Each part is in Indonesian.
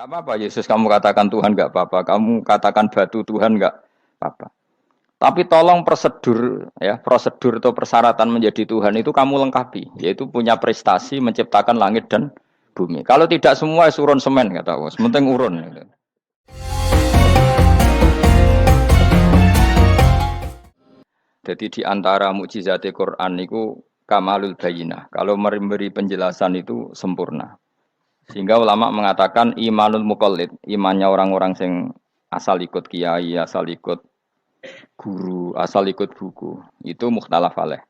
Gak apa-apa Yesus kamu katakan Tuhan gak apa-apa. Kamu katakan batu Tuhan gak apa-apa. Tapi tolong prosedur ya, prosedur atau persyaratan menjadi Tuhan itu kamu lengkapi, yaitu punya prestasi menciptakan langit dan bumi. Kalau tidak semua surun semen kata Allah, penting urun gitu. Jadi di antara mukjizat Quran itu kamalul bayinah. Kalau memberi penjelasan itu sempurna. Sehingga ulama mengatakan imanul muqallid, imannya orang-orang yang asal ikut kiai, asal ikut guru, asal ikut buku, itu mukhtalaf alaih.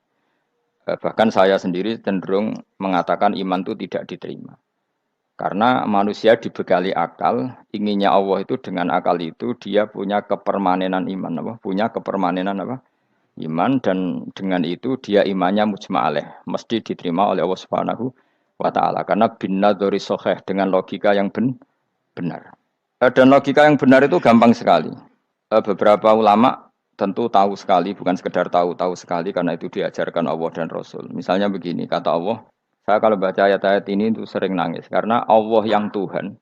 Bahkan saya sendiri cenderung mengatakan iman itu tidak diterima. Karena manusia dibekali akal, inginnya Allah itu dengan akal itu dia punya kepermanenan iman, apa? Punya kepermanenan apa? Iman, dan dengan itu dia imannya mujma' alaih, mesti diterima oleh Allah Subhanahu wa taala karena binnadzari shahih, dengan logika yang benar. Dan logika yang benar itu gampang sekali. Beberapa ulama tentu tahu sekali, bukan sekedar tahu sekali karena itu diajarkan Allah dan Rasul. Misalnya begini, kata Allah, saya kalau baca ayat-ayat ini itu sering nangis karena Allah yang Tuhan.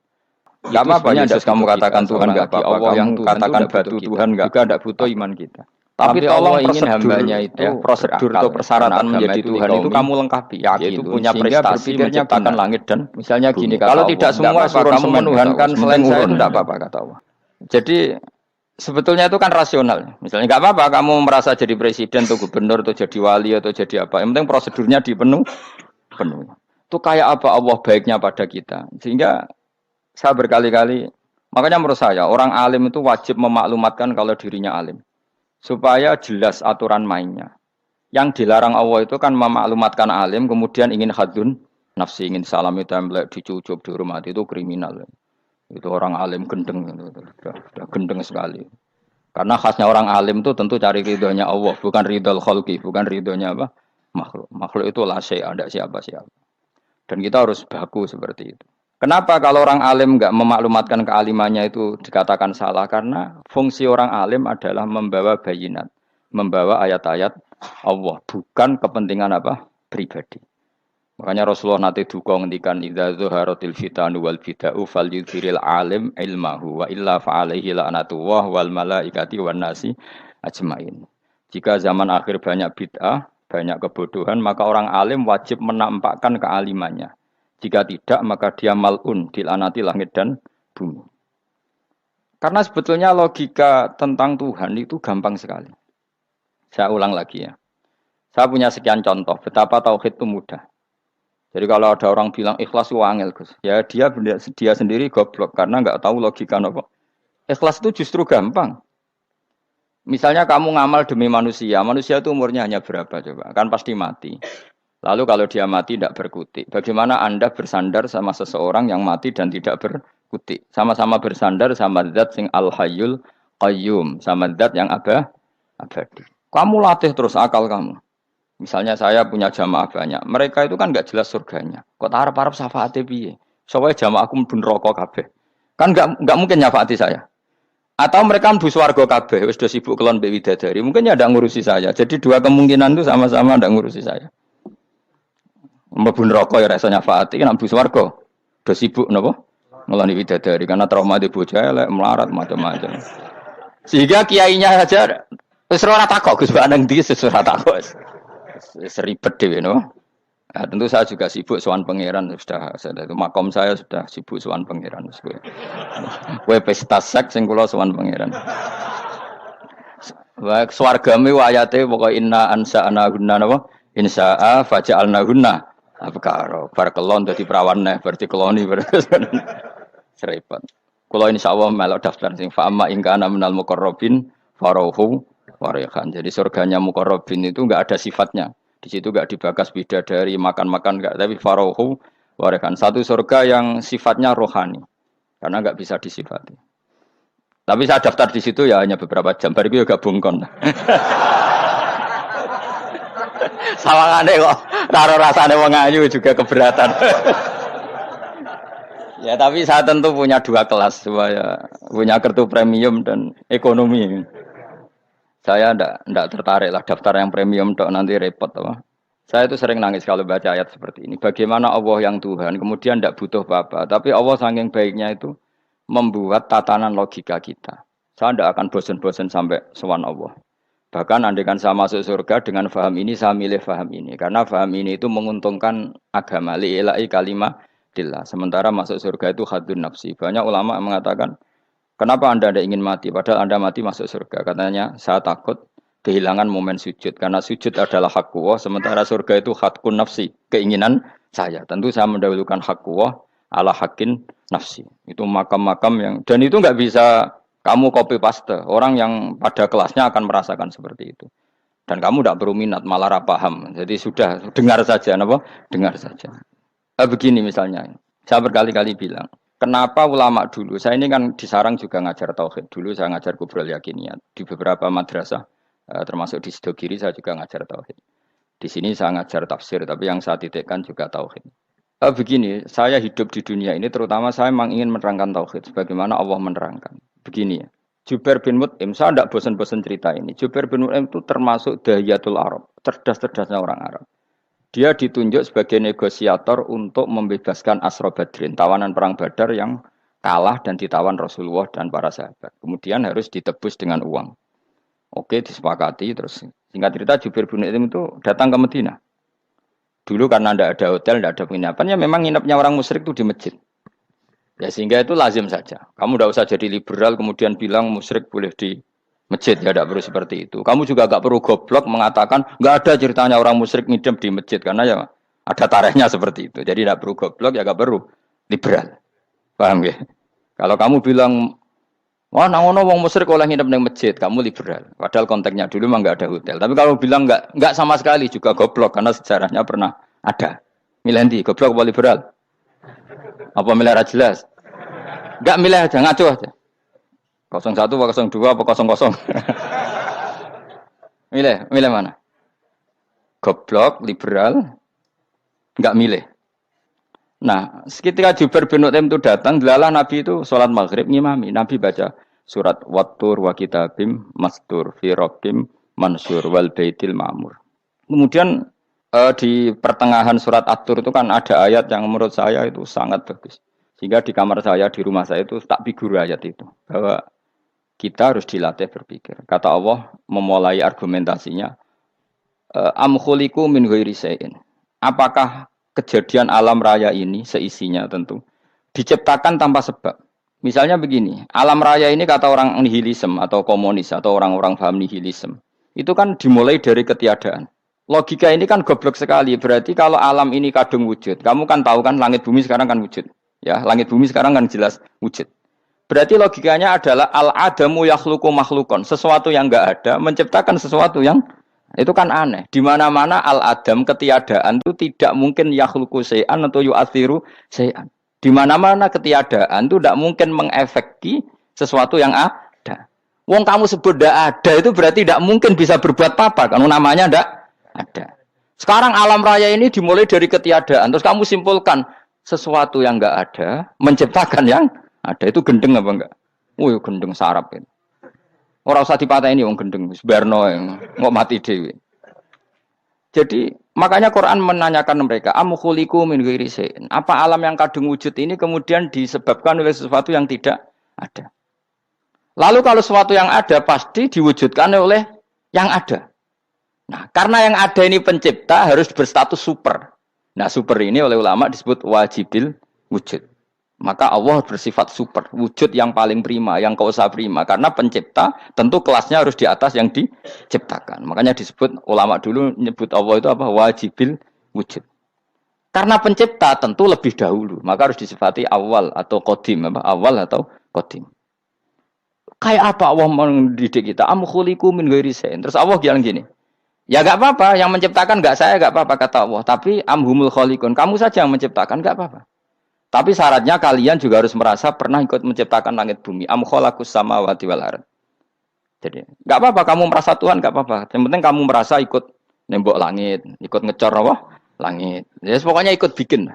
Gak apa-apa Yesus kamu katakan Tuhan gak apa-apa. Allah yang katakan batu Tuhan gak, juga tidak butuh iman kita. Tapi tolong ingin hambanya itu ya, prosedur atau persyaratan menjadi Tuhan itu kamu lengkapi, yaitu punya prestasi menciptakan langit dan misalnya gini, kalau tidak semua kamu menuhankan selain saya itu tidak apa-apa kata Allah. Jadi sebetulnya itu kan rasional. Misalnya nggak apa-apa kamu merasa jadi presiden atau gubernur atau jadi wali atau jadi apa. Yang penting prosedurnya penuh. Itu kayak apa Allah baiknya pada kita. Sehingga saya berkali-kali, makanya menurut saya orang alim itu wajib memaklumatkan kalau dirinya alim. Supaya jelas aturan mainnya. Yang dilarang Allah itu kan memaklumatkan alim, kemudian ingin hadun nafsi, ingin salami template, dicucuk, dihormati, itu kriminal. Itu orang alim gendeng, sudah gendeng sekali. Karena khasnya orang alim itu tentu cari ridhonya Allah, bukan ridhol kholqi, bukan ridhonya apa? Makhluk. Makhluk itu la syai'a, ada siapa-siapa. Dan kita harus baku seperti itu. Kenapa kalau orang alim nggak memaklumatkan kealimannya itu dikatakan salah? Karena fungsi orang alim adalah membawa bayinat, membawa ayat-ayat Allah, bukan kepentingan apa? Pribadi. Makanya Rasulullah nanti duka ngendikan idza zuharatil fitanu wal bid'u falyudhiril alim ilmahu wa illa fa'alaihi la'natullah wal malaikati wan nasi ajmain. Jika zaman akhir banyak bid'ah, banyak kebodohan, maka orang alim wajib menampakkan kealimannya. Jika tidak, maka dia mal'un, dilaknati langit dan bumi. Karena sebetulnya logika tentang Tuhan itu gampang sekali. Saya ulang lagi ya. Saya punya sekian contoh betapa tauhid itu mudah. Jadi kalau ada orang bilang ikhlas itu angel, Gus. Ya dia sendiri goblok karena nggak tahu logika apa. Ikhlas itu justru gampang. Misalnya kamu ngamal demi manusia, manusia itu umurnya hanya berapa coba? Kan pasti mati. Lalu kalau dia mati tidak berkutik. Bagaimana Anda bersandar sama seseorang yang mati dan tidak berkutik? Sama-sama bersandar sama zat sing al-hayyul qayyum, sama zat yang abadi. Kamu latih terus akal kamu. Misalnya saya punya jamaah banyak, mereka itu kan nggak jelas surganya. Kok harap-harap syafaatnya piye? Soalnya jamaah aku mlebu neraka kabeh. Kan nggak mungkin nyafaati saya. Atau mereka mlebu swarga kabeh, wis do sibuk kelon mbek widadari. Mungkin ya ndak ngurusi saya. Jadi dua kemungkinan itu sama-sama ndak ngurusi saya. Mlebu neraka ya rasa nyafaati, kan mlebu swarga do sibuk napa? Ngeloni widadari karena trauma di bocah elek, melarat macam-macam. Sehingga kiainya saja wis ora takok Gus Baneng ndi wis ora takok. Seribet dhewe no. Nah, tentu saya juga sibuk sowan pangeran sudah itu makom saya sudah sibuk sowan pangeran. Kowe pesta seks sing kula sowan pangeran. Wa swargame ayate pokoke inna ansa'na gunna napa? Insa'a faja'alna gunna. Abkaro bar kelon dadi perawan neh berarti keloni serepet. Kula insyaallah melok daftar sing fa amma in kana minal muqarrabin farauhu warihan. Jadi surganya muqarrabin itu enggak ada sifatnya. Di situ enggak dibakas bidadari, makan-makan enggak, tapi farauhu warihan. Satu surga yang sifatnya rohani. Karena enggak bisa disifati. Tapi saya daftar di situ ya hanya beberapa jam. Bariku juga gabung kon. Sawangane kok karo rasane wong ayu juga keberatan. Ya tapi saya tentu punya dua kelas, supaya punya kartu premium dan ekonomi. Saya ndak tertarik lah daftar yang premium dok, nanti repot apa. Saya itu sering nangis kalau baca ayat seperti ini. Bagaimana Allah yang Tuhan kemudian ndak butuh apa-apa, tapi Allah saking baiknya itu membuat tatanan logika kita. Saya tidak akan bosan-bosan sampai sowan Allah. Bahkan andaikan saya masuk surga dengan faham ini, saya milih faham ini. Karena faham ini itu menguntungkan agama. Li'ilai kalimatillah. Sementara masuk surga itu hadun nafsi. Banyak ulama yang mengatakan, kenapa Anda tidak ingin mati? Padahal Anda mati masuk surga. Katanya, saya takut kehilangan momen sujud. Karena sujud adalah hak Allah. Sementara surga itu hakun nafsi. Keinginan saya. Tentu saya mendahulukan hak Allah ala hakin nafsi. Itu makam-makam yang... Dan itu nggak bisa... Kamu copy paste, orang yang pada kelasnya akan merasakan seperti itu. Dan kamu tidak perlu minat, malah paham. Jadi sudah, dengar saja, apa? Dengar saja. Begini misalnya, saya berkali-kali bilang, kenapa ulama dulu, saya ini kan di Sarang juga ngajar tauhid. Dulu saya ngajar kubrul yakiniyat. Di beberapa madrasah, termasuk di Sidogiri saya juga ngajar tauhid. Di sini saya ngajar tafsir, tapi yang saya titikkan juga tauhid. Begini, saya hidup di dunia ini, terutama saya memang ingin menerangkan tauhid, sebagaimana Allah menerangkan. Begini ya, Jubair bin Mut'im, saya tidak bosan-bosan cerita ini. Jubair bin Mut'im itu termasuk dahiyatul Arab, cerdas-cerdasnya orang Arab. Dia ditunjuk sebagai negosiator untuk membebaskan Asra Badrin, tawanan perang Badar yang kalah dan ditawan Rasulullah dan para sahabat. Kemudian harus ditebus dengan uang. Oke, disepakati. Terus singkat cerita Jubair bin Mut'im itu datang ke Madinah. Dulu karena tidak ada hotel, tidak ada penginapan, ya memang nginepnya orang musyrik itu di masjid. Ya sehingga itu lazim saja. Kamu tidak usah jadi liberal kemudian bilang musyrik boleh di masjid. Ya tidak perlu seperti itu. Kamu juga nggak perlu goblok mengatakan nggak ada ceritanya orang musyrik ngidam di masjid. Karena ya ada tarehnya seperti itu. Jadi tidak perlu goblok ya nggak perlu liberal. Paham ya? Kalau kamu bilang wah nangono wong musyrik oleh ngidam di masjid, kamu liberal. Padahal konteksnya dulu memang nggak ada hotel. Tapi kalau bilang nggak sama sekali juga goblok karena sejarahnya pernah ada. Milih goblok apa liberal? Apa milih jelas? Enggak milih aja, ngaco aja. 01 apa 02 apa 00. milih mana? Goblok, liberal, enggak milih. Nah, ketika Jubair bin Mut'im itu datang, delalah Nabi itu sholat maghrib ngimami. Nabi baca surat Wattur wa kitabim mastur fi rabbim mansur wal baitil ma'mur. Kemudian di pertengahan surat At-Tur itu kan ada ayat yang menurut saya itu sangat bagus. Sehingga di kamar saya, di rumah saya itu tak figur ayat itu. Bahwa kita harus dilatih berpikir. Kata Allah memulai argumentasinya. Am khuliqu min ghairi syai'in. Apakah kejadian alam raya ini, seisinya tentu, diciptakan tanpa sebab? Misalnya begini, alam raya ini kata orang nihilisme atau komunis atau orang-orang paham nihilisme. Itu kan dimulai dari ketiadaan. Logika ini kan goblok sekali. Berarti kalau alam ini kadung wujud. Kamu kan tahu kan langit bumi sekarang kan wujud. Ya, langit bumi sekarang kan jelas wujud. Berarti logikanya adalah al-adamu yakhluqu makhlukon. Sesuatu yang enggak ada menciptakan sesuatu yang itu kan aneh. Di mana-mana al-adam ketiadaan itu tidak mungkin yakhluqu syai'an atau yu'athiru syai'an. Di mana-mana ketiadaan itu tidak mungkin mengefeki sesuatu yang ada. Wong kamu sebut tidak ada itu berarti tidak mungkin bisa berbuat apa-apa. Karena namanya tidak ada. Sekarang alam raya ini dimulai dari ketiadaan. Terus kamu simpulkan sesuatu yang enggak ada menciptakan yang ada. Itu gendeng apa enggak? Oh, gendeng sarap itu. Orang usah dipatahin wong gendeng, sebarno nggak mati dewi. Jadi makanya Quran menanyakan mereka, am khuliqu min ghairi syai'in. Apa alam yang kadung wujud ini kemudian disebabkan oleh sesuatu yang tidak ada? Lalu kalau sesuatu yang ada pasti diwujudkan oleh yang ada. Nah, karena yang ada ini pencipta harus berstatus super. Nah, super ini oleh ulama disebut wajibil wujud. Maka Allah bersifat super, wujud yang paling prima, yang kausa prima. Karena pencipta tentu kelasnya harus di atas yang diciptakan. Makanya disebut, ulama dulu nyebut Allah itu apa? Wajibil wujud. Karena pencipta tentu lebih dahulu. Maka harus disifati awal atau qadim. Awal atau qadim. Kayak apa Allah mendidik kita? Am khuliqu min ghairi syai'in. Terus Allah bilang gini. Ya gak apa-apa, yang menciptakan gak saya, gak apa-apa kata Allah. Tapi amhumul khaliqun, kamu saja yang menciptakan, gak apa-apa. Tapi syaratnya kalian juga harus merasa pernah ikut menciptakan langit bumi. Am khalaqus samawati wal ardh. Jadi, enggak apa-apa kamu merasa Tuhan, enggak apa-apa. Yang penting kamu merasa ikut nembok langit, ikut ngecor apa? Langit. Ya pokoknya ikut bikin.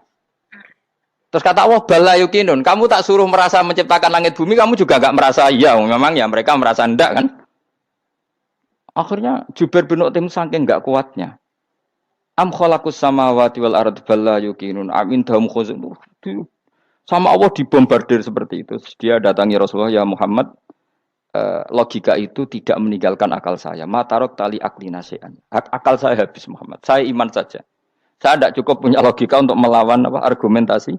Terus kata Allah, bala yukinun. Kamu tak suruh merasa menciptakan langit bumi, kamu juga enggak merasa iya. Memang ya mereka merasa enggak kan? Akhirnya Jubair bin Mut'im saking enggak kuatnya. Am khalaqus samawati wal ardh balla yuqinun am indahum khuzun. Sama Allah dibombardir seperti itu. Dia datangi Rasulullah, ya Muhammad, logika itu tidak meninggalkan akal saya. Matarok tali akli nasian. Akal saya habis Muhammad. Saya iman saja. Saya tidak cukup punya logika untuk melawan argumentasi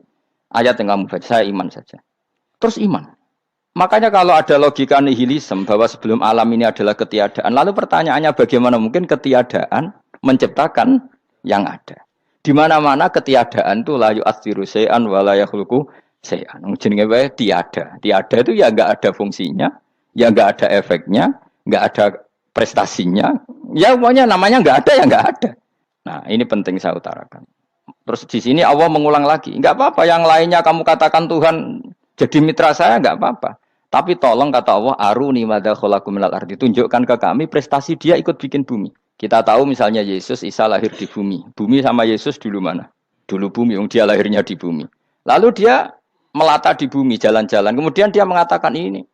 ayat yang kamu baca. Saya iman saja. Terus iman. Makanya kalau ada logika nihilisme bahwa sebelum alam ini adalah ketiadaan, lalu pertanyaannya bagaimana mungkin ketiadaan menciptakan yang ada? Di mana-mana ketiadaan itu la yu'atsiru syai'an wa la yakhluqu syai'an. Jenenge wae tiada. Tiada itu ya enggak ada fungsinya, ya enggak ada efeknya, enggak ada prestasinya. Ya pokoknya namanya enggak ada ya enggak ada. Nah, ini penting saya utarakan. Terus di sini Allah mengulang lagi, enggak apa-apa yang lainnya kamu katakan Tuhan jadi mitra saya enggak apa-apa. Tapi tolong kata Allah, aruni madza khalaqu minal ardi, tunjukkan ke kami prestasi dia ikut bikin bumi. Kita tahu misalnya Yesus, Isa lahir di bumi. Bumi sama Yesus dulu mana? Dulu bumi, dia lahirnya di bumi. Lalu dia melata di bumi, jalan-jalan. Kemudian dia mengatakan ini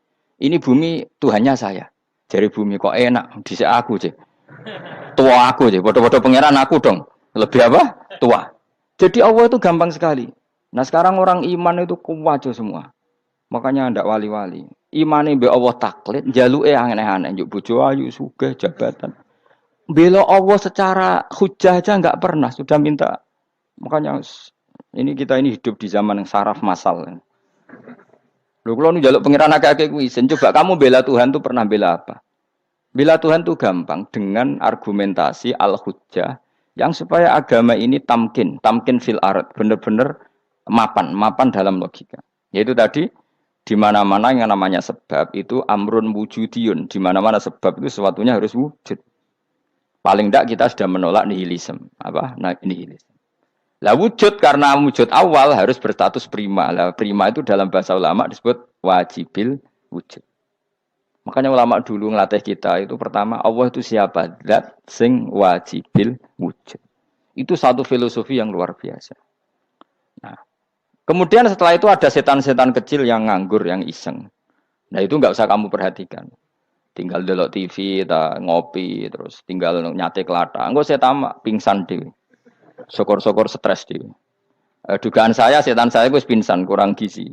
bumi Tuhannya saya. Jadi bumi kok enak, dhisik aku cek. Tua aku cek, bodoh-bodoh pangeran aku dong. Lebih apa? Tua. Jadi Allah itu gampang sekali. Nah sekarang orang iman itu kuwajo semua. Makanya ndak wali-wali. Imane mbek Allah taklid, njaluke aneh-aneh, njuk bojo ayu, sugih, jabatan. Bela Allah secara hujah aja enggak pernah, sudah minta. Makanya kita ini hidup di zaman yang saraf massal. Lho kula nu njaluk pangeran akeh-akeh kuwi, coba kamu bela Tuhan tuh pernah bela apa? Bela Tuhan tuh gampang dengan argumentasi al-hujjah yang supaya agama ini tamkin fil ard, benar-benar mapan dalam logika. Yaitu tadi di mana-mana yang namanya sebab itu amrun wujudiyun, di mana-mana sebab itu sesuatunya harus wujud. Paling tidak kita sudah menolak nihilisme. Nihilisme. Lah wujud karena wujud awal harus berstatus prima. Lah prima itu dalam bahasa ulama disebut wajibil wujud. Makanya ulama dulu ngelatih kita itu pertama Allah itu siapa? Zat sing wajibil wujud. Itu satu filosofi yang luar biasa. Nah, kemudian setelah itu ada setan-setan kecil yang nganggur, yang iseng. Nah itu nggak usah kamu perhatikan. Tinggal delok TV, ngopi, terus tinggal nyate kelata. Enggak saya tamak pingsan dewe. Syukur-syukur stres dewe. Dugaan saya setan saya gue pingsan, kurang gizi.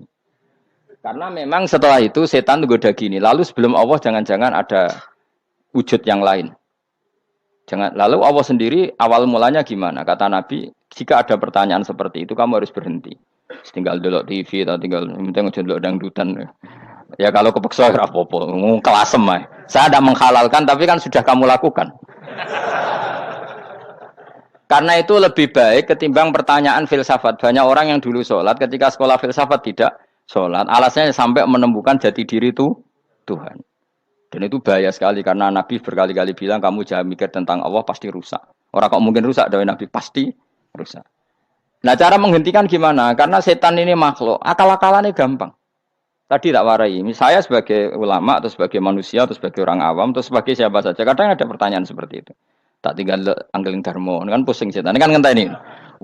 Karena memang setelah itu setan goda gini. Lalu sebelum Allah jangan-jangan ada wujud yang lain. Lalu Allah sendiri awal mulanya gimana? Kata Nabi, jika ada pertanyaan seperti itu kamu harus berhenti. Tinggal delok TV atau tinggal delok dangdutan. Ya kalau kepeksa apa-apa, kelasem ae. Saya tidak menghalalkan tapi kan sudah kamu lakukan. Karena itu lebih baik ketimbang pertanyaan filsafat. Banyak orang yang dulu sholat ketika sekolah filsafat tidak sholat. Alasannya sampai menemukan jati diri itu Tuhan. Dan itu bahaya sekali karena Nabi berkali-kali bilang kamu jangan mikir tentang Allah pasti rusak. Orang kok mungkin rusak dari Nabi pasti rusak. Nah cara menghentikan gimana? Karena setan ini makhluk, akal-akalannya gampang. Tadi tak warai, saya sebagai ulama atau sebagai manusia atau sebagai orang awam atau sebagai siapa saja, kadang ada pertanyaan seperti itu. Tak tinggal anggeling dharma, kan pusing setan. Ini kan ngenteni.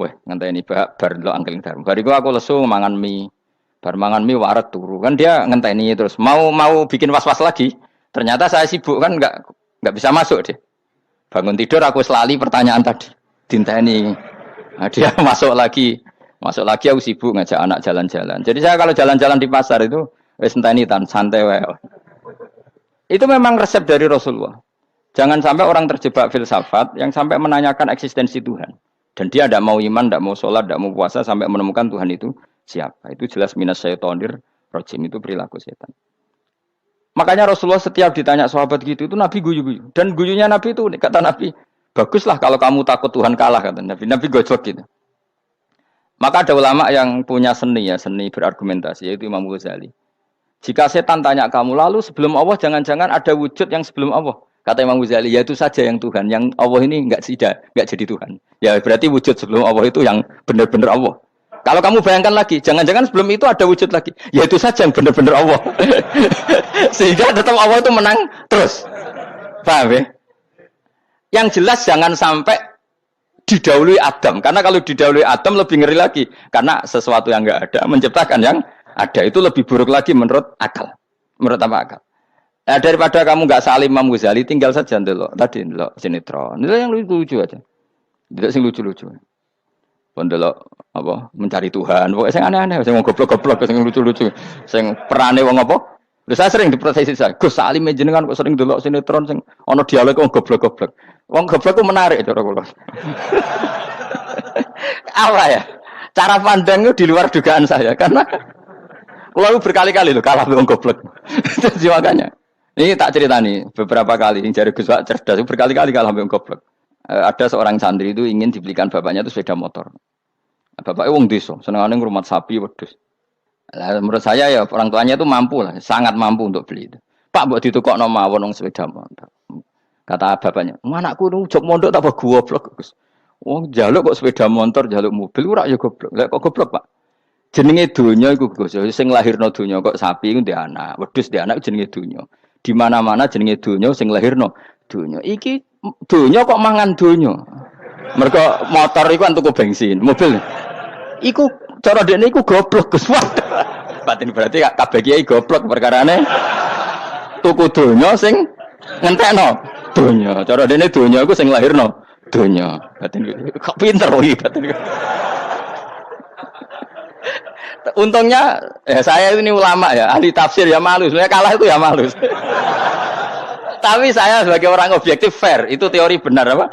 Weh, ngenteni bar lo anggeling dharma. Bariku aku lesu mangan mie. Bar mangan mie waret turu. Kan dia ngenteni terus mau bikin was-was lagi. Ternyata saya sibuk kan enggak bisa masuk deh. Bangun tidur aku selali pertanyaan tadi. Dinteni. Nah, dia masuk lagi aku sibuk ngajak anak jalan-jalan. Jadi saya kalau jalan-jalan di pasar itu wis enteni tan santai wae. Itu memang resep dari Rasulullah. Jangan sampai orang terjebak filsafat yang sampai menanyakan eksistensi Tuhan. Dan dia tidak mau iman, tidak mau sholat, tidak mau puasa sampai menemukan Tuhan itu siapa. Itu jelas minas syaitonir rajim, itu perilaku setan. Makanya Rasulullah setiap ditanya sahabat gitu itu Nabi guyu-guyu. Dan guyunya Nabi itu kata Nabi, baguslah kalau kamu takut Tuhan kalah kata Nabi. Nabi gojok gitu. Maka ada ulama yang punya seni berargumentasi, yaitu Imam Ghazali. Jika setan tanya kamu, lalu sebelum Allah jangan-jangan ada wujud yang sebelum Allah. Kata Imam Ghazali, ya itu saja yang Tuhan. Yang Allah ini enggak jadi Tuhan. Ya berarti wujud sebelum Allah itu yang benar-benar Allah. Kalau kamu bayangkan lagi, jangan-jangan sebelum itu ada wujud lagi. Ya itu saja yang benar-benar Allah. Sehingga tetap Allah itu menang terus. Paham ya? Yang jelas jangan sampai didahului Adam. Karena kalau didahului Adam lebih ngeri lagi. Karena sesuatu yang enggak ada menciptakan yang ada. Itu lebih buruk lagi menurut akal. Menurut apa akal? Nah, daripada kamu enggak salim Imam Ghazali, tinggal saja ndelok. Tadi ndelok sinetron. Itu yang lucu-lucu aja. Tidak sing lucu-lucu. Pendelok apa mencari Tuhan. Pokoknya sing aneh-aneh, sing goblok-goblok, sing lucu-lucu, sing perane wong apa? Lha saya sering diprotes saya. Gus Salim jenengan kok sering delok sinetron sing ana dialog wong goblok-goblok. Wong goblok ku menarik cara kula. Apa ya? Cara pandang itu di luar dugaan saya karena kula berkali-kali lho kalah wong goblok. Jadi makanya ini tak cerita nih beberapa kali yang jari Gus Wak cerdas berkali-kali kalah wong goblok. Ada seorang santri itu ingin dibelikan bapaknya itu sepeda motor. Bapaknya wong desa, senengane ngrumat sapi wedhus. Lah menurut saya ya orang tuanya itu mampu lah, sangat mampu untuk beli itu. Pak mbok ditukokno mawon wong sepeda motor. Kata bapaknya, "Anakku nu jog mondok tak goblok, Gus." Wong jaluk kok sepeda motor, jaluk mobil ora ya goblok. Lah kok goblok, Pak? Jenenge donya iku Gus, sing lahirno donya kok sapi iku ndek anak, wedhus ndek anak jenenge donya. Di mana-mana jenenge donya sing lahirno donya. Iki donya kok mangan donya. Mergo motor iku kan tuku bensin, mobil. Iku cara dekne iku goblok Gus. Batin berarti kabeh kiai goblok perkarane tuku donya sing ngentekno donya. Cara dekne donya iku sing lahirno donya. Batin kok pinter iki batin. Untungnya saya ini ulama ya, ahli tafsir ya malu. Sebenarnya kalah itu ya malu. Tapi saya sebagai orang objektif fair, itu teori benar apa?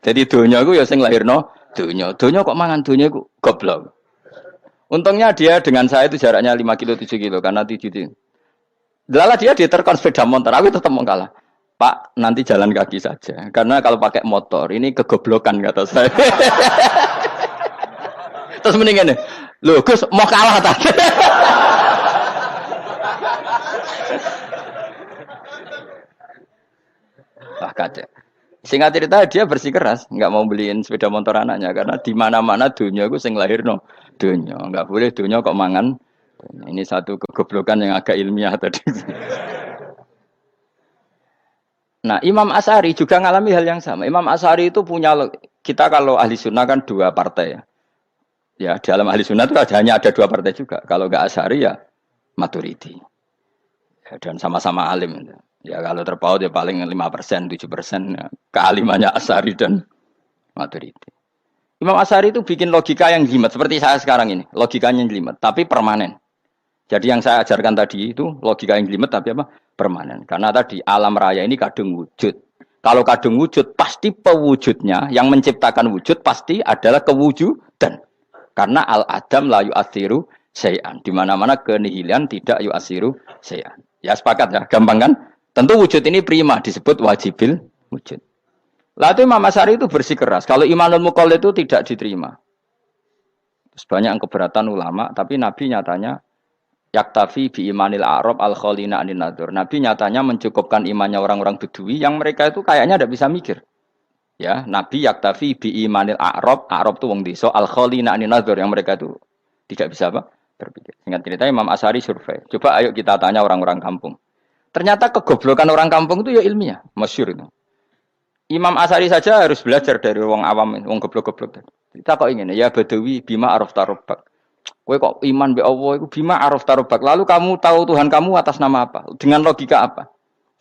Jadi donya iku ya sing lahirno donya. Donya kok mangan donya iku goblok. Untungnya dia dengan saya itu jaraknya 5 kilo 7 kilo karena 7 kilo. Lala dia diterkon sepeda motor, aku tetap mau kalah. Pak, nanti jalan kaki saja. Karena kalau pakai motor ini kegoblokan kata saya. Terus mendingan nih, loh Gus mau kalah tadi. Wah kacau. Singkat cerita dia bersikeras, nggak mau beliin sepeda motor anaknya karena di mana-mana dunia gue sing lahir no dunia, nggak boleh dunia kok mangan. Ini satu kegoblokan yang agak ilmiah tadi. Nah Imam Asy'ari juga ngalami hal yang sama. Imam Asy'ari itu punya kita kalau ahli sunnah kan 2 partai ya. Ya dalam ahli sunnah itu hanya ada 2 partai juga. Kalau nggak Asy'ari ya Maturidi. Ya, dan sama-sama alim. Ya kalau terpaut ya paling 5%, 7% ya, kealimannya Asy'ari dan Maturidi. Imam Asy'ari itu bikin logika yang jelimet seperti saya sekarang ini, logikanya yang jelimet tapi permanen. Jadi yang saya ajarkan tadi itu logika yang jelimet tapi apa? Permanen. Karena tadi alam raya ini kadung wujud. Kalau kadung wujud pasti pewujudnya yang menciptakan wujud pasti adalah kewujudan. Karena al-adam la yu'athiru syai'an. Di mana-mana kenihilan tidak yu'athiru syai'an. Ya sepakat ya, gampang kan? Tentu wujud ini prima disebut wajibil wujud. Lalu Imam Asy'ari itu bersikeras. Kalau imanul muqallid itu tidak diterima. Terus banyak keberatan ulama, tapi Nabi nyatanya yaktafi bi imanil a'rab al khalina anin nadzur. Nabi nyatanya mencukupkan imannya orang-orang Bedui yang mereka itu kayaknya tidak bisa mikir. Ya, Nabi yaktafi bi imanil a'rab itu wong desa al khalina anin nadzur yang mereka itu tidak bisa apa? Berpikir. Singkat cerita Imam Asy'ari survei. Coba ayo kita tanya orang-orang kampung. Ternyata kegoblokan orang kampung itu ya ilmiah, masyhur itu. Imam Asy'ari saja harus belajar dari wong awam, wong goblok-goblok. Kita kok ingin ya Badawi bima arafta rabbak. Kowe kok iman be Allah iku bima arafta rabbak. Lalu kamu tahu Tuhan kamu atas nama apa? Dengan logika apa?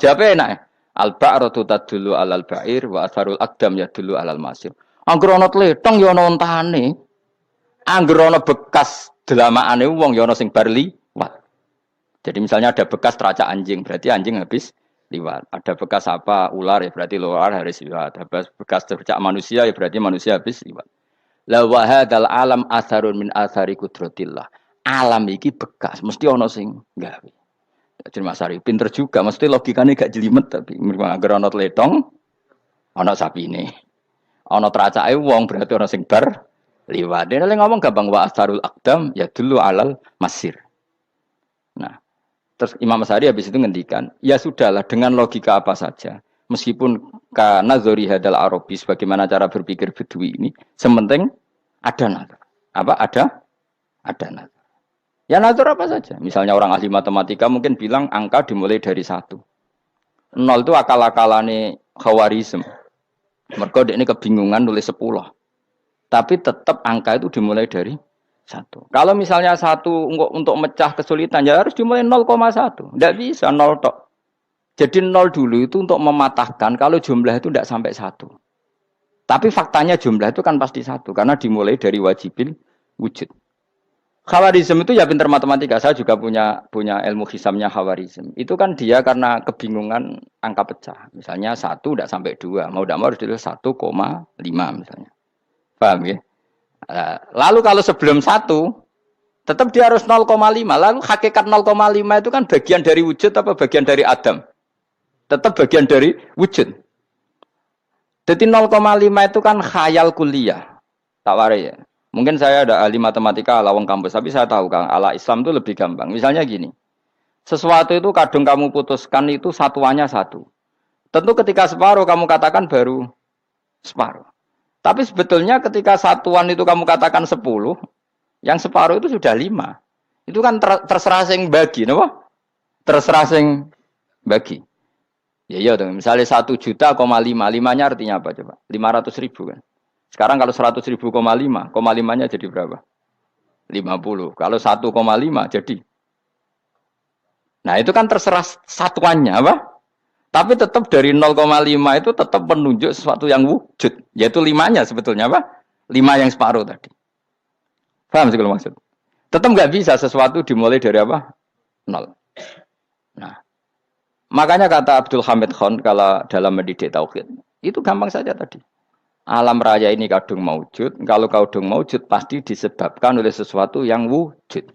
Jawabnya enak ya. Al-ba'ratu tadullu 'alal ba'ir wa atharul aqdam yadullu 'alal masir. Angger ana tletong ya ana ontane. Angger ana bekas delamaane wong ya ana sing bar liwat. Jadi misalnya ada bekas teracak anjing, berarti anjing habis liwat. Ada bekas apa ular ya berarti ular harus liwat. Ada bekas teracak manusia ya berarti manusia habis liwat. La wa hadzal alam atharun min athari qudratillah. Alam iki bekas, mesti ana sing gawe. Jadi Mas Ari pinter juga, mesti logikane gak jelimet tapi agar ana tletong ana sapine. Ana teracake wong berarti ana sing bar liwat. Dene ngomong gampang wa atharul aqdam ya dulu alal masir. Nah, terus Imam Asy'ari habis itu ngendikan, ya sudahlah dengan logika apa saja. Meskipun karena zori hadal Arabi bagaimana cara berpikir Bedui ini, sementing ada nazar. Apa ada nazar. Ya nazar apa saja. Misalnya orang ahli matematika mungkin bilang angka dimulai dari 1. 0 itu akal-akalane Khawarizm. Mergo ini kebingungan nulis 10. Tapi tetap angka itu dimulai dari 1. Kalau misalnya 1 untuk mecah kesulitan ya harus dimulai 0,1. Tidak bisa 0 tok. Jadi 0 dulu itu untuk mematahkan kalau jumlah itu tidak sampai 1. Tapi faktanya jumlah itu kan pasti satu karena dimulai dari wajibil wujud. Khawarizm itu ya pintar matematika. Saya juga punya ilmu hisamnya Khawarizm. Itu kan dia karena kebingungan angka pecah. Misalnya 1 tidak sampai 2. Mau tidak mau harus ditulis 1,5 misalnya. Paham ya? Lalu kalau sebelum 1, tetap dia harus 0,5. Lalu hakikat 0,5 itu kan bagian dari wujud apa bagian dari Adam? Tetap bagian dari wujud. Jadi 0,5 itu kan khayal kuliah. Tak warai ya. Mungkin saya ada ahli matematika ala wong kampus, tapi saya tahu Kang, ala Islam itu lebih gampang. Misalnya gini. Sesuatu itu kadang kamu putuskan itu satuannya 1. Tentu ketika separuh kamu katakan baru separuh. Tapi sebetulnya ketika satuan itu kamu katakan 10, yang separuh itu sudah 5. Itu kan terserah sing bagi, napa? Terserah sing bagi. Ya iya dong, misalnya 1 juta, 5-nya artinya apa coba? 500.000 kan. Sekarang kalau 100.000, 5-nya jadi berapa? 50. Kalau 1,5 jadi. Nah itu kan terserah satuannya apa? Tapi tetap dari 0,5 itu tetap menunjuk sesuatu yang wujud. Yaitu 5-nya sebetulnya apa? 5 yang separuh tadi. Paham sih kalau maksud? Tetap nggak bisa sesuatu dimulai dari apa? 0. Nah. Makanya kata Abdul Hamid Khan kalau dalam mendidik tauhid, itu gampang saja tadi. Alam raya ini kadung maujud, kalau kadung maujud pasti disebabkan oleh sesuatu yang wujud.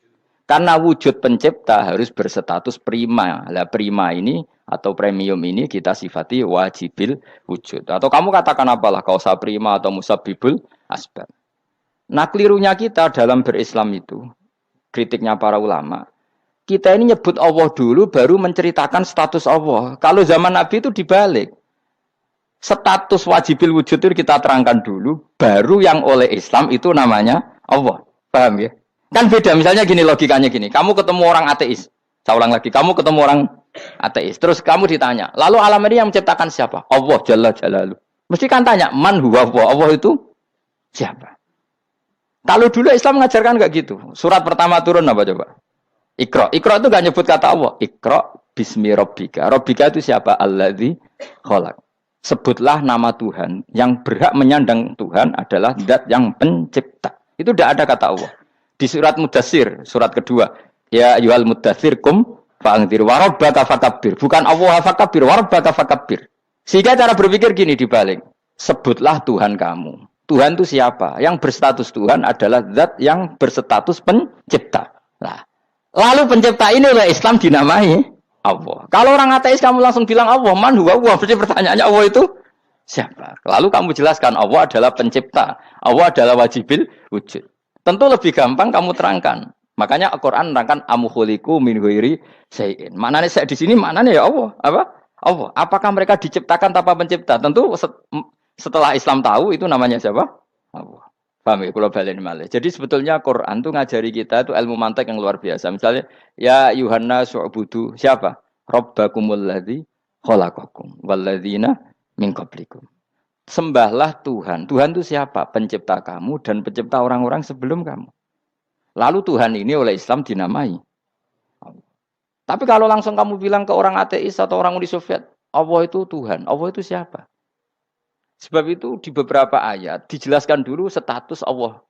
Karena wujud pencipta harus berstatus prima. Lah prima ini atau premium ini kita sifati wajibil wujud. Atau kamu katakan apalah kausa prima atau musabibul asbab. Nah kelirunya kita dalam berislam itu, kritiknya para ulama, kita ini nyebut Allah dulu baru menceritakan status Allah. Kalau zaman Nabi itu dibalik. Status wajibil wujud itu kita terangkan dulu, baru yang oleh Islam itu namanya Allah. Paham ya? Kan beda, misalnya gini logikanya gini. Kamu ketemu orang ateis. Saya ulang lagi, kamu ketemu orang ateis. Terus kamu ditanya, lalu alam ini yang menciptakan siapa? Allah Jalla Jalaluh. Mesti kan tanya, man huwa Allah? Allah itu siapa? Kalau dulu Islam mengajarkan enggak gitu. Surat pertama turun apa coba? Iqra. Iqra itu gak nyebut kata Allah. Iqra bismi rabbika. Rabbika itu siapa? Alladzi khalaq. Sebutlah nama Tuhan. Yang berhak menyandang Tuhan adalah zat yang pencipta. Itu tidak ada kata Allah. Di surat Mudatsir, surat kedua. Ya ayyuhal mudatsir kum fa'anzir wa rabbaka fakabbir. Bukan Allah fakabbir, wa rabbaka fakabbir. Sehingga cara berpikir gini dibalik. Sebutlah Tuhan kamu. Tuhan itu siapa? Yang berstatus Tuhan adalah zat yang berstatus pencipta. Nah, lalu pencipta ini oleh Islam dinamai Allah. Kalau orang ateis kamu langsung bilang Allah, man huwa Allah. Berarti pertanyaannya Allah itu siapa? Lalu kamu jelaskan Allah adalah pencipta. Allah adalah wajibil wujud. Tentu lebih gampang kamu terangkan. Makanya Al-Qur'an menerangkan amukhuliku min ghairi syai'in. Maknanya saya di sini maknanya ya Allah. Apa? Allah. Apakah mereka diciptakan tanpa pencipta? Tentu setelah Islam tahu itu namanya siapa? Allah. Paham ya, kalau balen malih. Jadi sebetulnya Quran itu ngajari kita itu ilmu mantek yang luar biasa. Misalnya, ya Yuhanna su'budu siapa? Rabbakumul ladzi khalaqakum walladzina min qablikum. Sembahlah Tuhan. Tuhan itu siapa? Pencipta kamu dan pencipta orang-orang sebelum kamu. Lalu Tuhan ini oleh Islam dinamai. Tapi kalau langsung kamu bilang ke orang ateis atau orang Uni Soviet, Allah itu Tuhan. Allah itu siapa? Sebab itu di beberapa ayat dijelaskan dulu status Allah.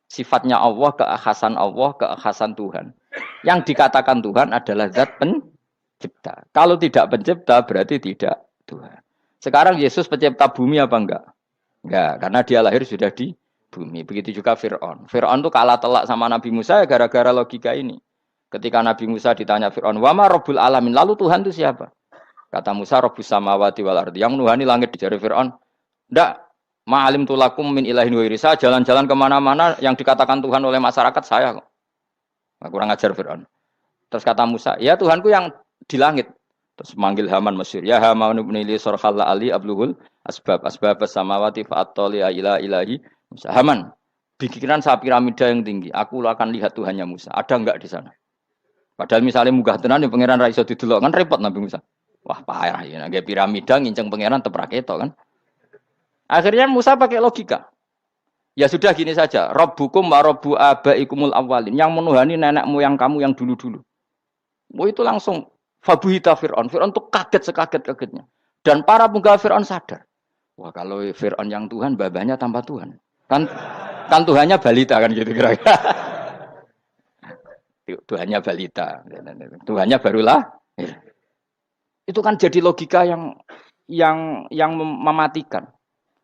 Sifatnya Allah, keekhasan Tuhan. Yang dikatakan Tuhan adalah zat pencipta. Kalau tidak pencipta berarti tidak Tuhan. Sekarang Yesus pencipta bumi apa enggak? Enggak, karena dia lahir sudah di bumi. Begitu juga Fir'aun. Fir'aun itu kalah telak sama Nabi Musa gara-gara logika ini. Ketika Nabi Musa ditanya Fir'aun, "Wama Rabbul Alamin?" Lalu Tuhan itu siapa? Kata Musa, Rabbus samawati wal ardi. Yang menuhani langit, dijari Fir'aun. Ndak, ma'alim tulakum min ilahin wairi. Saya jalan-jalan kemana-mana yang dikatakan Tuhan oleh masyarakat saya kok. Kurang ajar Fir'aun. Terus kata Musa, ya Tuhanku yang di langit. Terus manggil Haman Mesir. Ya Haman ibn Ili sorhalla ali abluhul asbab samawati fa'attoli ila ilahi. Musa. Haman, bikinan saya piramida yang tinggi. Aku akan lihat Tuhannya Musa. Ada enggak di sana? Padahal misalnya munggah tenan yang pangeran ra iso didelok kan repot Nabi Musa. Wah parah ya, nggak piramida nginceng pangeran teprak ketok kan. Akhirnya Musa pakai logika. Ya sudah gini saja. Rabbukum wa rabbu abaikumul awwalin. Yang menuhani nenek moyang kamu yang dulu-dulu. Oh itu langsung fabuhita Fir'aun. Fir'aun itu kaget sekaget-kagetnya. Dan para penggawa Fir'aun sadar. Wah, kalau Fir'aun yang Tuhan, babanya tanpa Tuhan. Kan kan Tuhannya balita kan gitu kira-kira. Tuhannya balita. Tuhannya barulah. Itu kan jadi logika yang mematikan.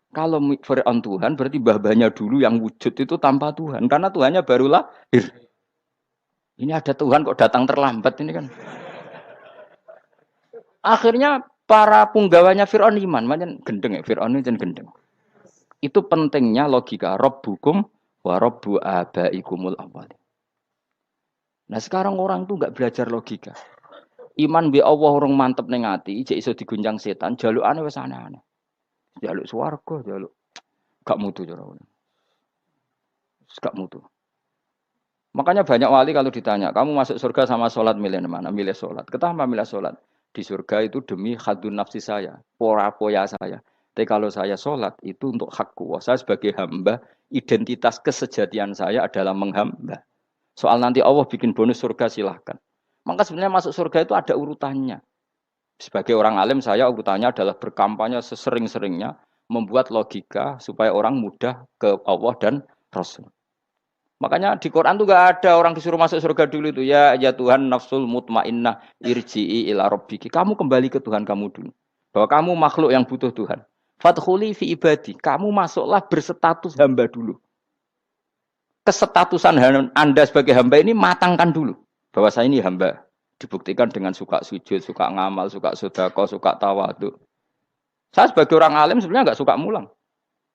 Kalau Fir'aun Tuhan berarti babanya dulu yang wujud itu tanpa Tuhan karena Tuhannya barulah lahir. Ini ada Tuhan kok datang terlambat ini kan. Akhirnya para punggawanya Fir'aun iman, macam gendeng ya Fir'aun itu gendeng. Itu pentingnya logika Rabbukum wa Rabbu abaikumul awwal. Nah sekarang orang tuh nggak belajar logika. Iman bi Allah orang mantep ning ati, jek iso digunjang setan, jalukane wis aneh-aneh. Jaluk swarga, jaluk gak mutu cara ngono. Gak mutu. Makanya banyak wali kalau ditanya, kamu masuk surga sama sholat milih mana? Milih sholat. Kenapa milih sholat? Di surga itu demi khadun nafsi saya, poya saya. Tapi kalau saya sholat itu untuk hakku. Saya sebagai hamba, identitas kesejatian saya adalah menghamba. Soal nanti Allah bikin bonus surga silahkan. Maka sebenarnya masuk surga itu ada urutannya. Sebagai orang alim saya urutannya adalah berkampanye sesering-seringnya membuat logika supaya orang mudah ke Allah dan Rasul. Makanya di Quran tuh gak ada orang disuruh masuk surga dulu itu ya Tuhan nafsul mutmainnah irji'i ila rabbiki. Kamu kembali ke Tuhan kamu dulu. Bahwa kamu makhluk yang butuh Tuhan. Fadkhuli fi ibadi. Kamu masuklah berstatus hamba dulu. Kesestatusan Anda sebagai hamba ini matangkan dulu. Bahwa saya ini hamba. Dibuktikan dengan suka sujud, suka ngamal, suka sedekah, suka tawadhu. Saya sebagai orang alim sebenarnya gak suka mulang.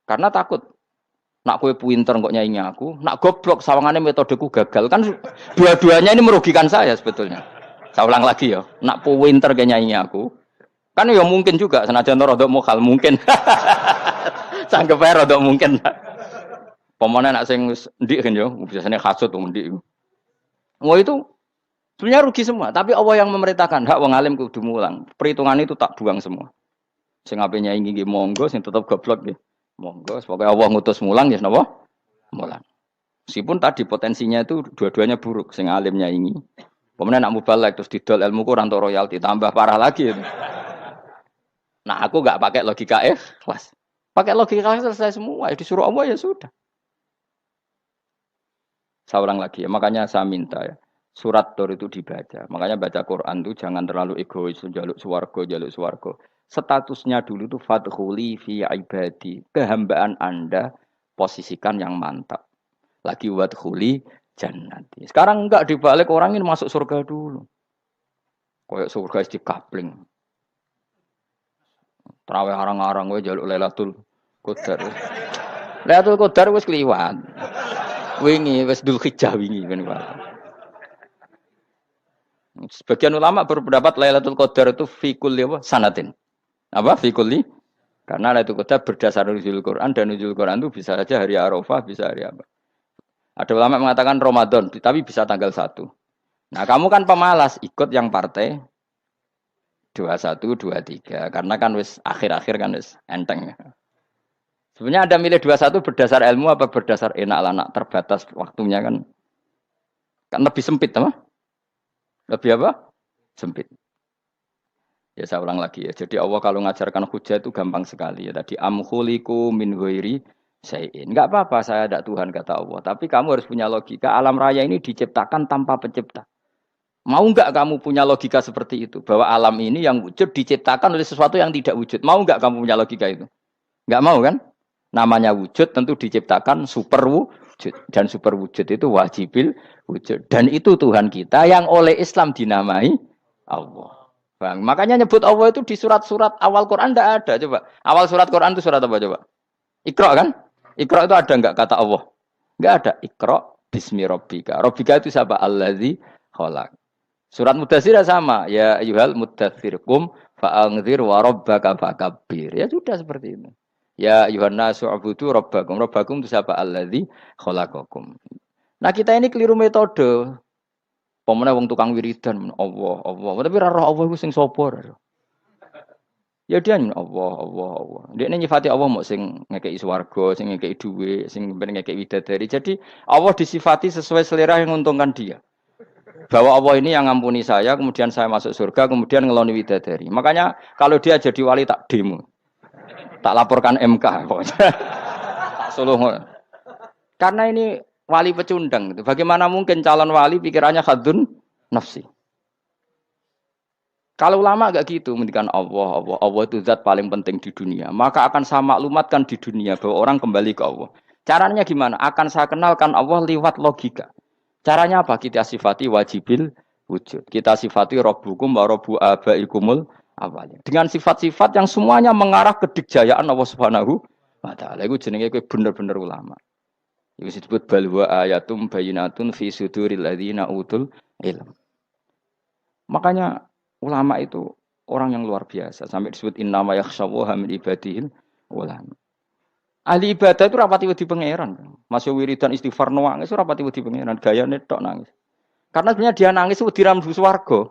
Karena takut. Nak kue pinter kok nyanyi aku, nak goblok sawangannya metodeku gagal kan dua-duanya ini merugikan saya sebetulnya. Saya ulang lagi ya, nak pinter kayak nyanyi aku, kan ya mungkin juga senajan rodok mokal mungkin, sanggup aja rodok mungkin. Pemenang nak sing ndik kan yo, biasanya hasut tuh ndik. Wah itu sebenarnya rugi semua, tapi Allah yang memerintahkan hak wong alim kudu mulang. Perhitungan itu tak buang semua. Sing ape nyanyi nggih monggo, sing tetep goblok nggih. Monggo, pokoknya Allah ngutus mulang ya napa? Mulang. Meskipun tadi potensinya itu dua-duanya buruk, sing alimnya ini. Pemenang nak mubalek terus didol ilmu kurang untuk royalti, tambah parah lagi. Nah aku nggak pakai logika kelas. Pakai logika selesai semua, ya disuruh Allah ya sudah. Saya ulang lagi ya, makanya saya minta ya. Surat Tur itu dibaca. Makanya baca Quran itu jangan terlalu egois, jaluk swarga. Statusnya dulu itu fadkhuli fi ibadi. Kehambaan Anda posisikan yang mantap. Lagi wadkhuli jannati. Sekarang enggak dibalik orang ini masuk surga dulu. Kayak surga di kapling. Terawih arang-arang we jaluk Lailatul Qadar. Lailatul Qadar wis kliwat. Wingi wis Dzulhijjah wingi kan. Sebagian ulama berpendapat Lailatul Qadar itu fi kulli sanatin. Apa fi kulli? Karena Lailatul Qadar berdasar nuzul Quran dan nuzul Quran itu bisa saja hari Arafah, bisa hari apa. Ada ulama mengatakan Ramadan, tapi bisa tanggal 1. Nah, kamu kan pemalas ikut yang partai 21, 23 karena kan wis akhir-akhir kan wis enteng. Sebenarnya Anda milih 21 berdasar ilmu apa berdasar enak lanak terbatas waktunya kan? Kan lebih sempit apa? Lebih apa? Sempit. Ya saya ulang lagi ya. Jadi Allah kalau ngajarkan hujah itu gampang sekali ya. Tadi amkhuliku min ghairi syai'in. Enggak apa-apa saya ada Tuhan kata Allah. Tapi kamu harus punya logika. Alam raya ini diciptakan tanpa pencipta. Mau enggak kamu punya logika seperti itu? Bahwa alam ini yang wujud diciptakan oleh sesuatu yang tidak wujud. Mau enggak kamu punya logika itu? Enggak mau kan? Namanya wujud tentu diciptakan super wujud. Dan super wujud itu wajibil wujud. Dan itu Tuhan kita yang oleh Islam dinamai Allah. Bang, makanya nyebut Allah itu di surat-surat awal Quran tidak ada. Coba. Awal surat Quran itu surat apa coba? Iqra kan? Iqra itu ada enggak kata Allah? Enggak ada. Iqra bismi rabbika. Rabbika itu siapa? Allazi khalaq. Surat Mudatsir sama. Ya ayyuhal mudatsir qum fa'anzir wa rabbaka fakabbir. Ya sudah seperti itu. Ya ayyuhan nasu ubudu rabbakum. Rabbakum itu siapa? Allazi khalaqakum. Nah, kita ini keliru metode. Pemene wong tukang wiridan Allah. Tapi ora roh Allah iku sing sapa? Ya dia Allah. Dia nyifati Allah mau sing ngekeki swarga, sing ngekeki dhuwit, sing ngekeki widadari. Jadi Allah disifati sesuai selera yang menguntungkan dia. Bahwa Allah ini yang ngampuni saya, kemudian saya masuk surga, kemudian ngeloni widadari. Makanya kalau dia jadi wali tak demo. Tak laporkan MK. Tak suluh. Karena ini wali pecundang. Bagaimana mungkin calon wali pikirannya khadun nafsi? Kalau ulama agak gitu, mendikan Allah itu zat paling penting di dunia. Maka akan saya maklumatkan di dunia bahwa orang kembali ke Allah. Caranya gimana? Akan saya kenalkan Allah lewat logika. Caranya apa? Kita sifati wajibil wujud. Kita sifati Rabbukum wa Rabbu abaikumul awalnya. Dengan sifat-sifat yang semuanya mengarah ke dikjayaan Allah Subhanahu wa taala. Iku jenenge kowe bener-bener ulama. Iku disebut bal wa ayatum bayyinatun fi suduril ladzina utul ilm. Makanya ulama itu orang yang luar biasa. Sampai disebut innama yakhshawaha min ibadihil ulama. Ahli ibadah itu rapati wedi pangeran. Masih wiridan istighfar nangis itu rapati wedi pangeran. Gayane tok nangis. Karena sebenarnya dia nangis itu diram swarga.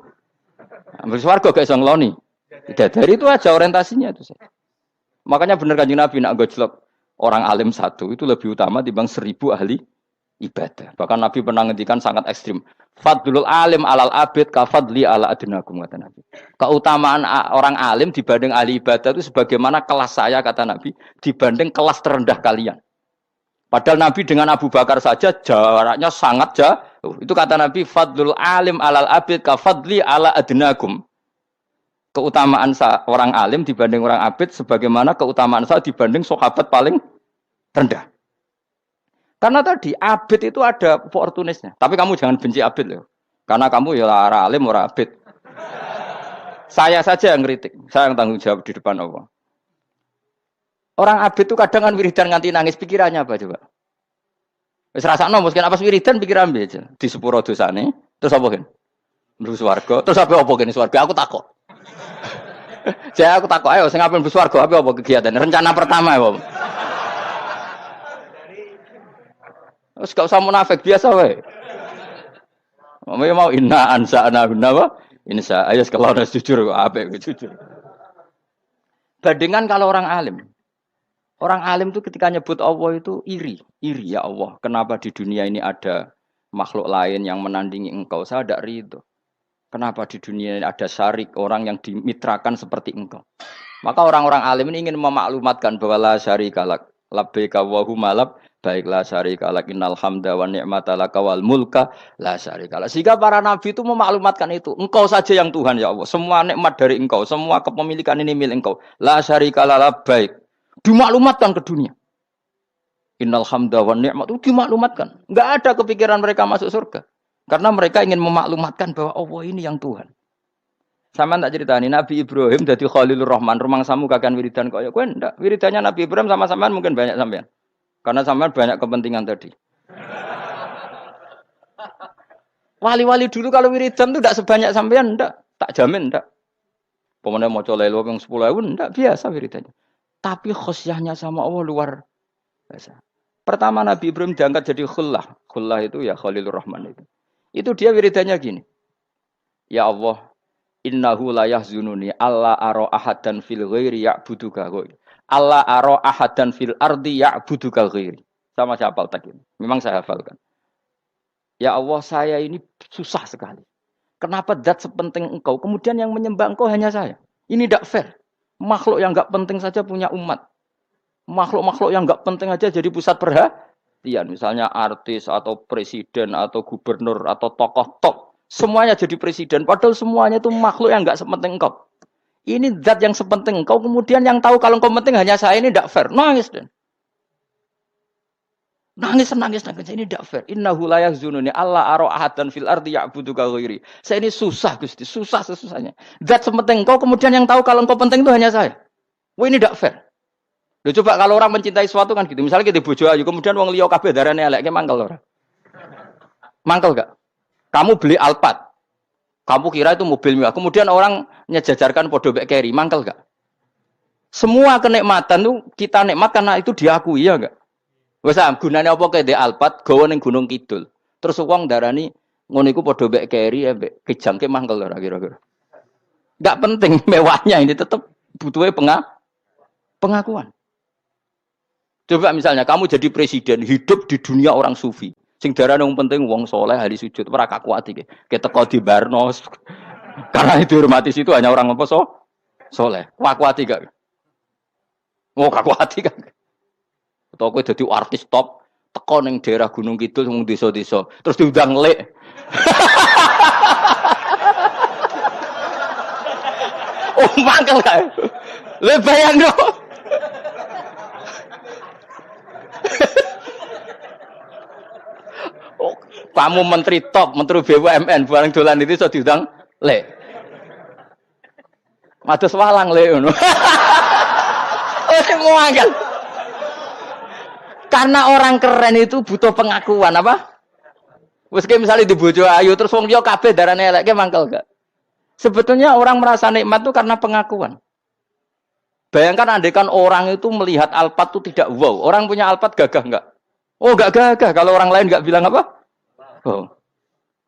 Ambil swarga gak iso ngloni. Dari itu aja orientasinya itu. Makanya benar Kanjeng Nabi nak gojlok orang alim satu itu lebih utama dibanding 1000 ahli ibadah. Bahkan Nabi pernah ngendikan sangat ekstrim. Fadlul alim alal abid ka fadli ala adnakum kata Nabi. Keutamaan orang alim dibanding ahli ibadah itu sebagaimana kelas saya kata Nabi dibanding kelas terendah kalian. Padahal Nabi dengan Abu Bakar saja jaraknya sangat jauh. Itu kata Nabi fadlul alim alal abid ka fadli ala adnakum. Keutamaan orang alim dibanding orang abid sebagaimana keutamaan saya dibanding sahabat paling rendah. Karena tadi abid itu ada opportunisnya. Tapi kamu jangan benci abid loh. Karena kamu ya orang alim, orang abid. Saya saja yang kritik. Saya yang tanggung jawab di depan Allah. Orang abid itu kadang kan wiridan nganti nangis. Pikirannya apa coba? Wis rasakno mungkin apa wiridan pikiran aja. Di sepuro dosane. Terus apa kan? Mlebu swarga. Terus apa kene swarga? Aku takut. Saya aku takut. Ayo sing ngapain mlebu swarga? Apa kegiatan? Rencana pertama apa? Terus gak usah munafik biasa wae. Mau inna ansa'na apa? Insya ayo kalau harus jujur apik jujur. Bandingan kalau orang alim. Orang alim itu ketika nyebut Allah itu iri ya Allah. Kenapa di dunia ini ada makhluk lain yang menandingi engkau? Saya tidak ridho. Kenapa di dunia ini ada syarik orang yang dimitrakan seperti engkau? Maka orang-orang alim ini ingin memaklumatkan bahwa la syarika lak labbaika wa humalab baiklah syarika lak innal hamda wa ni'mata laka wal mulka la syarika lak. Sehingga para nabi itu memaklumatkan itu. Engkau saja yang Tuhan ya Allah. Semua nikmat dari engkau, semua kepemilikan ini milik engkau. La syarika lak labbaik. Dimaklumatkan ke dunia. Innal hamda wa ni'mat itu dimaklumatkan. Enggak ada kepikiran mereka masuk surga. Karena mereka ingin memaklumatkan bahwa Allah ini yang Tuhan. Sama tak ceritani Nabi Ibrahim jadi Khalilur Rahman, rumang samu kakan wiridan kok ya kowe ndak. Wiridannya Nabi Ibrahim sama sampean mungkin banyak sampean. Karena sampean banyak kepentingan tadi. Wali-wali dulu kalau wiridan itu ndak sebanyak sampean ndak, tak jamin ndak. Pemene maca lelo ping 10.000 ndak biasa wiridannya. Tapi khosyahnya sama Allah luar biasa. Pertama Nabi Ibrahim diangkat jadi khullah. Khullah itu ya Khalilur Rahman itu. Itu dia wiridannya gini. Ya Allah, innahu la yahzununi alla ara ahadan fil ghairi ya'buduka ghairi. Alla ara ahadan fil ardi ya'buduka ghairi. Sama saya hafal tak ini. Memang saya hafalkan. Ya Allah, saya ini susah sekali. Kenapa zat sepenting engkau, kemudian yang menyembah engkau hanya saya? Ini tidak fair. Makhluk yang enggak penting saja punya umat. Makhluk-makhluk yang enggak penting aja jadi pusat perhatian. Misalnya artis atau presiden atau gubernur atau tokoh top. Semuanya jadi presiden. Padahal semuanya itu makhluk yang enggak sepenting engkau. Ini zat yang sepenting engkau. Kemudian yang tahu kalau engkau penting hanya saya, ini tidak fair. Nangis dan nangis. Ini tidak fair. Innahu la yahzununi alla ara ahadan fil ardi ya'buduka ghairi. Saya ini susah Gusti, susah sesusahnya. Zat sepenting engkau, kemudian yang tahu kalau engkau penting itu hanya saya. Wah ini tidak fair. Loh, coba kalau orang mencintai sesuatu kan gitu. Misalnya kita bojo ayu, kemudian wong liya kabeh darane elek, mangkel ora? Mangkel gak? Kamu beli Alphard. Kamu kira itu mobil mewah. Kemudian orang nyejajarkan podo mek keri, mangkel gak? Semua kenikmatan itu kita nikmat karena itu diakui ya enggak? Wes gunane apa kaya ndek Alphard gawa ning Gunung Kidul. Terus wong darani ngono iku padha mek keri ambek kejangke mangkel ora kira-kira. Enggak penting mewahnya ini tetap butuhe pengakuan. Coba misalnya kamu jadi presiden hidup di dunia orang sufi. Sing darane wong penting wong soleh ahli sujud ora kakuat iki. Keteko di Barnos. Karena itu dihormati situ hanya orang apa soleh. Kuat-kuat gak? Oh, kaku hati kan. Atau kowe dadi artis top teko ning daerah Gunung Kidul wong desa-desa, terus diundang lek. Oh, mangkel kae. Le bayangno. Oh, kamu menteri top, menteri BUMN, barang dolan itu iso diundang lek. Mados walang lek ngono. Oh, semua mangkel. Karena orang keren itu butuh pengakuan apa? Wes kayak misalnya di bojo ayu terus wong liya kabeh darane elek ke mangkel gak? Sebetulnya orang merasa nikmat itu karena pengakuan. Bayangkan andekan orang itu melihat Alphard itu tidak wow. Orang punya Alphard gagah enggak? Oh, enggak gagah kalau orang lain enggak bilang apa? Oh.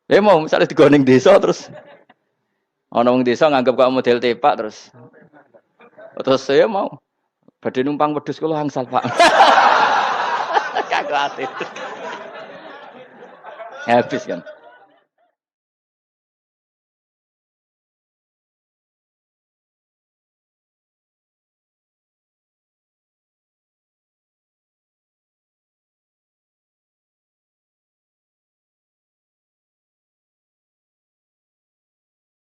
Ya mau misalnya digoning desa terus ana wong desa nganggep kok model tepak terus saya mau badhe numpang wedhus kula angsal, Pak. Kagak hati. Habis kan.